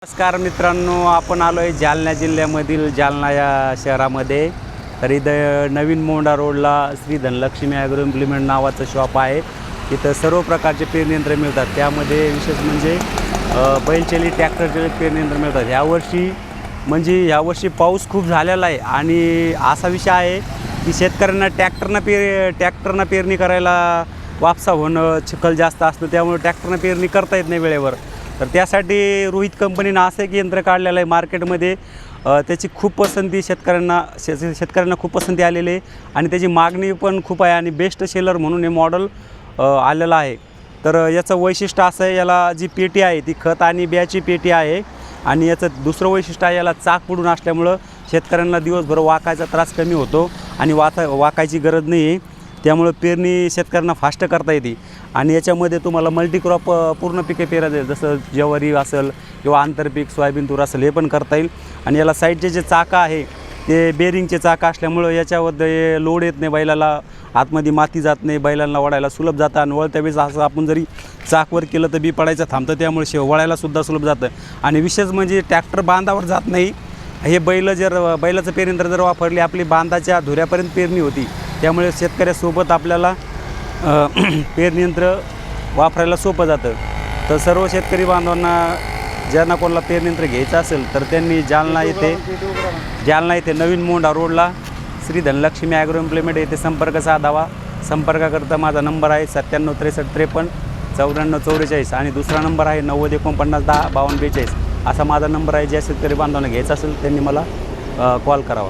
नमस्कार मित्रांनो, आपण आलो आहे जालना जिल्ह्यामधील जालना या शहरामध्ये. तर इथं नवीन मोंढा रोडला श्री धनलक्ष्मी ॲग्रो इम्प्लिमेंट नावाचं शॉप आहे. इथं सर्व प्रकारचे पेरणी यंत्र मिळतात. त्यामध्ये विशेष म्हणजे बैलचलित ट्रॅक्टरचलित पेरणी यंत्र मिळतात. यावर्षी पाऊस खूप झालेला आहे आणि असा विषय आहे की शेतकऱ्यांना ट्रॅक्टरनं पेरणी करायला वापसा होणं, चिखल जास्त असतं, त्यामुळे ट्रॅक्टरनं पेरणी करता येत नाही वेळेवर. तर त्यासाठी रोहित कंपनीनं असं एक यंत्र काढलेलं आहे मार्केटमध्ये. त्याची खूप पसंती शेतकऱ्यांना खूप पसंती आलेली आहे आणि त्याची मागणी पण खूप आहे आणि बेस्ट सेलर म्हणून हे मॉडेल आलेलं आहे. तर याचं वैशिष्ट्य असं आहे, याला जी पेटी आहे ती खत आणि बियाची पेटी आहे आणि याचं दुसरं वैशिष्ट्य आहे, याला चाक पुढून असल्यामुळं शेतकऱ्यांना दिवसभर वाकायचा त्रास कमी होतो आणि वाकायची गरज नाही आहे. त्यामुळं पेरणी शेतकऱ्यांना फास्ट करता येते आणि याच्यामध्ये तुम्हाला मल्टीक्रॉप पूर्ण पिके पेरायचं आहे, जसं ज्वारी असेल किंवा आंतरपीक सोयाबीन तूर असेल हे पण करता येईल. आणि याला साईडचे जे चाकं आहे ते बेरिंगचे चाकं असल्यामुळं याच्यामध्ये लोड येत नाही, बैलाला आतमध्ये माती जात नाही, बैलांना वळायला सुलभ जातं आणि वळत्या वेळेस असं आपण जरी चाकवर केलं तर बी पडायचं थांबतं, त्यामुळे वळायलासुद्धा सुलभ जातं. आणि विशेष म्हणजे ट्रॅक्टर बांधावर जात नाही. हे बैलाचं पेरणी जर वापरली आपली बांधाच्या धुऱ्यापर्यंत पेरणी होती, त्यामुळे शेतकऱ्यासोबत आपल्याला पेरणी यंत्र वापरायला सोपं जातं. तर सर्व शेतकरी बांधवांना ज्यांना कोणाला पेरणी यंत्र घ्यायचं असेल तर त्यांनी जालना येथे नवीन मोंढा रोडला श्री धनलक्ष्मी ॲग्रो इम्प्लिमेंट येथे संपर्क साधावा. संपर्काकरता माझा नंबर आहे 97 63 53 94 44 आणि दुसरा नंबर आहे 90 49 10 52 42. असा माझा नंबर आहे. ज्या शेतकरी बांधवांना घ्यायचा असेल त्यांनी मला कॉल करावा.